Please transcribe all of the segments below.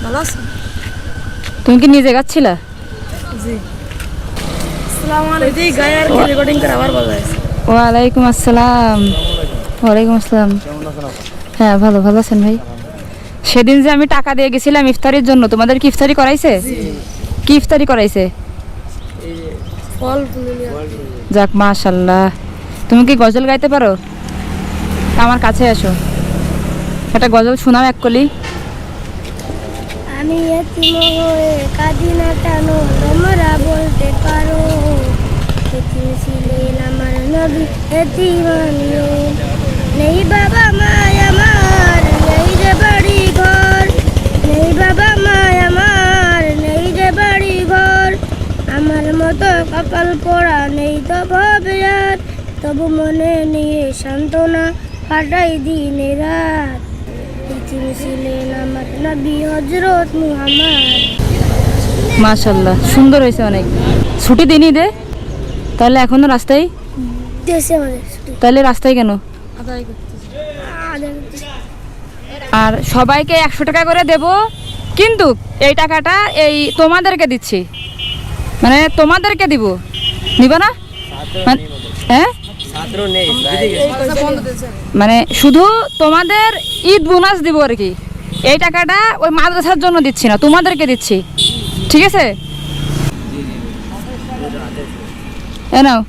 ভালো আছো? তুমি কি নিজে গাচ্ছিলা? জি। আসসালামু আলাইকুম। এই গায়ার রেকর্ডিং করে আবার বলাইছে। ওয়ালাইকুম আসসালাম। ওয়ালাইকুম আসসালাম। হ্যাঁ, ভালো আছেন ভাই? সেদিন যে আমি টাকা দিয়ে গেছিলাম ইফতারির জন্য, তোমাদের কি ইফতারি করাইছে? কি ইফতারি করাইছে? ফল ফুলিয়া। যাক, মাশাআল্লাহ। তুমি কি গজল গাইতে পারো? আমার কাছে আসো, একটা গজল শোনাও এক কলি। আমি এতিম হয়ে কাঁদি না কেন, তোমরা বলতে পারো। এতিম ছিলেন আমার নবী, এতিম আমিও। নেই বাবা মায় আমার, নেই যে বাড়ি ঘর। নেই বাবা মায় আমার, নেই যে বাড়ি ঘর। আমার মতো কপাল পোড়া নেই তো ভবে আর। তবু মনে নিয়ে সান্ত্বনা কাটাই দিনে রাত। এতিম ছিলেন আমার নবী হযরত মুহাম্মদ। মাশাআল্লাহ, সুন্দর হয়েছে অনেক। ছুটি দিনই দে, তাহলে এখনো রাস্তায়? দেশে আমাদের ছুটি। তাহলে রাস্তায় কেন? আদায় করতেছি। আর সবাইকে 100 টাকা করে দেব, কিন্তু এই টাকাটা এই তোমাদেরকে দিচ্ছি, মানে তোমাদেরকে দিব, নিব না? হ্যাঁ, মানে শুধু তোমাদের ঈদ বোনাস দিব আর কি। এই টাকাটা ওই মাদ্রাসার জন্য দিচ্ছি না, তোমাদেরকে দিচ্ছি, ঠিক আছে? এ নাও,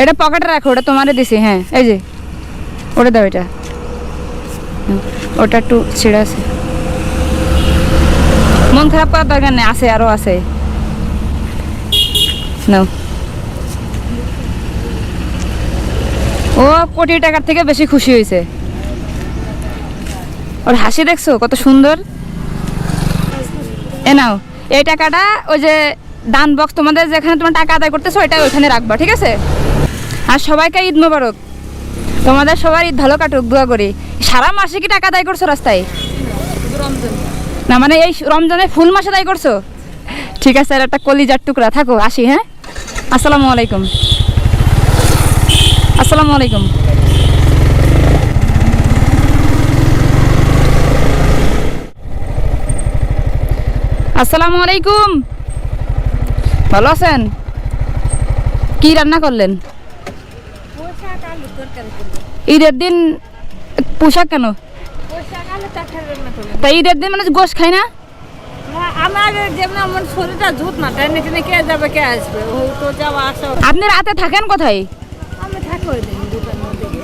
এটা পকেটে রাখো, ওটা তোমারে দিছি। হ্যাঁ, এই যে ওটা দাও, এটা ওটা একটু ছিঁড়ে আছে, মন খারাপ করার দরকার নেই, আছে আরও আছে, নাও। ও কোটি টাকার থেকে বেশি খুশি হয়েছে, ওর হাসি দেখছো কত সুন্দর। এ নাও, এই টাকাটা ওই যে দান বক্স, তোমাদের যেখানে তোমার টাকা আদায় করতেছো ওইটা ওইখানে রাখবা, ঠিক আছে? আর সবাইকে ঈদ মোবারক, তোমাদের সবার ঈদ ভালো কাটুক দোয়া করি। সারা মাসে কি টাকা আদায় করছো রাস্তায়? না, মানে এই রমজানে ফুল মাসে আদায় করছো? ঠিক আছে, আর একটা কলিজার টুকরা, থাকো, আসি। হ্যাঁ, আসসালামু আলাইকুম। আসসালামু আলাইকুম। আসসালামু আলাইকুম। ভালো আছেন? কি রান্না করলেন? ঈদের দিন পোশাক কেন? তা ঈদের দিন মানে গোশ খাই না? আমার যেমন আমার শরীরটা জুত না, ট্রেনে ট্রেনে কে যাবে কে আসবে, ও তো যাওয়া আসা। আপনি রাতে থাকেন কোথায়? আমি থাকি ওই দিন দোকানের দিকে।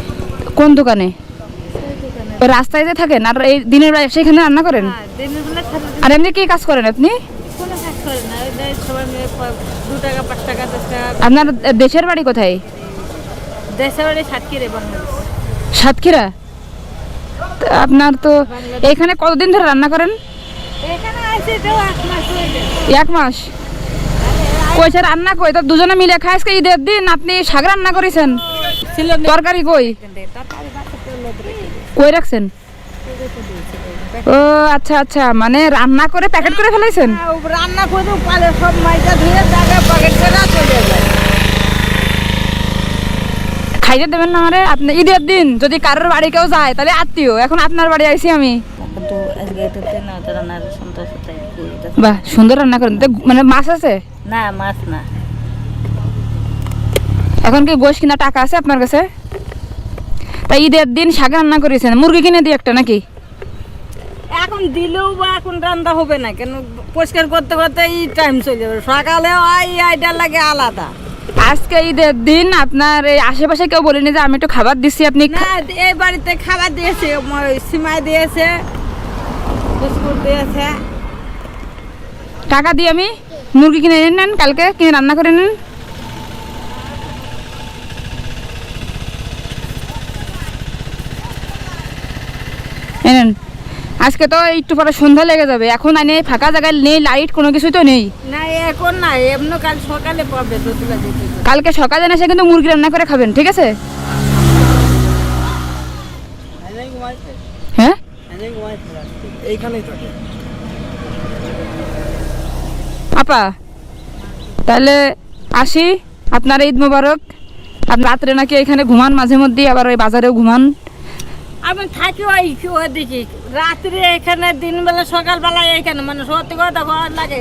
কোন দোকানে? ওই রাস্তায় যে থাকেন আর এই দিনের বেলা সেখানে রান্না করেন? হ্যাঁ, দিনের বেলা থাকি। আর এমনি কি কাজ করেন আপনি? কোনো কাজ করে না, ওই দেয় সবাই মিলে 2 টাকা 5 টাকা 10 টাকা। আপনার দেশের বাড়ি কোথায়? দেশের বাড়ি সাতক্ষীরা, বাংলাদেশ। সাতক্ষীরা? তা আপনার তো এখানে কতদিন ধরে রান্না করেন? এখানে আসি তো 1 মাস হয়ে গেছে। 1 মাস? কইছে রান্না কই তো দুজনে মিলে খাই। আজকে ঈদের দিন আপনি শাক রান্না করেছেন, তরকারি কই? কই রাখছেন? ও আচ্ছা আচ্ছা, মানে রান্না করে প্যাকেট করে ফেলাইছেন? রান্না করে পারে সব মাইজা ধুয়ে জায়গা পকেট করে চলে যায়। খাইতে দেবেন না আমারে? আপনি ঈদের দিন যদি কারোর বাড়ি কেউ যায় তাহলে আত্মীয়, এখন আপনার বাড়ি আইছি আমি। কিন্তু আজকে এটা না তারা না সন্তান সাথে বাহ, সুন্দর রান্না করেন। তো মানে মাছ আছে? না, মাছ না। এখন কি গোশ কিনা টাকা আছে আপনার কাছে? তাই ঈদের দিন শাক রান্না করেছেন, মুরগি কিনে দিই একটা নাকি? এখন দিলেও বা এখন রান্না হবে না, কেন পরিষ্কার করতে করতে এই টাইম চলে যাবে। সকালে এই আইডিয়া লাগে আলাদা। আজকে ঈদের দিন আপনার এই আশেপাশে কেউ বলেনি যে আমি একটু খাবার দিচ্ছি? আপনি না, এই বাড়িতে খাবার দিয়েছে, সিমাই দিয়েছে, বিস্কুট দিয়েছে। টাকা দিয়ে আমি মুরগি কিনে নেন, কালকে কিনে রান্না করে নেন। এনেন, আজকে তো একটু পরে সন্ধ্যা লেগে যাবে, এখন আইনে ফাঁকা জায়গায় নেই, লাইট কোনো কিছুই তো নেই। না, এখন না, এমনি কাল সকালে পাবে দুপুরে যেতে। কালকে সকালে এসে কিন্তু মুরগি রান্না করে খাবেন, ঠিক আছে? হ্যাঁ, আপা তাহলে আসি। আপনার ঈদ মোবারক। আপনি রাত্রে নাকি এখানে ঘুমান, মাঝে মধ্যে আবার ওই বাজারেও ঘুমান। আমি থাকি ওইদিকে রাত্রে এখানে, দিনবেলা সকালবেলা এখানে, মানে সত্যি কথা ভয় লাগে।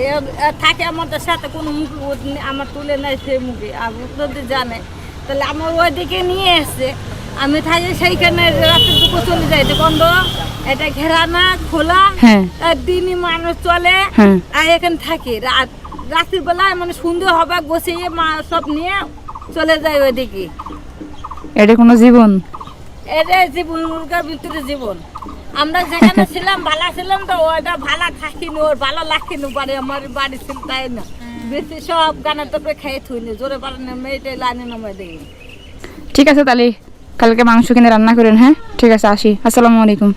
থাকে আমাদের সাথে কোনো মুখে আমার তুলে নেয় সেই মুখে, আর যদি জানে তাহলে আমার ওইদিকে নিয়ে এসছে। আমি থাকি সেইখানে, রাত্রের দুপুর চলে যাই বন্ধ, এটা ঘেরা না খোলা, হ্যাঁ দিনই মানুষ চলে। হ্যাঁ আর এখানে থাকি রাত্রির বেলায়, মানে সুন্দর হবে বসিয়ে মা সব নিয়ে চলে যায় ওইদিকে। এটা কোনো জীবন? এটা জীবন, মুরগার ভিতরে জীবন। আমরা যেখানে ছিলাম ভালো ছিলাম, তো ওটা ভালো থাকিনি, ওর ভালো লাগছিনি। বাড়ি আমার বাড়ি ছিল তাই না, বেশি সব গানের তো খেয়ে থুইনি, জোরে পারে না মেয়েটাই লাইনে নামাই দেখি। ঠিক আছে, তাহলে কালকে মাংস কিনে রান্না করেন। হ্যাঁ ঠিক আছে, আসি। আসসালামু আলাইকুম।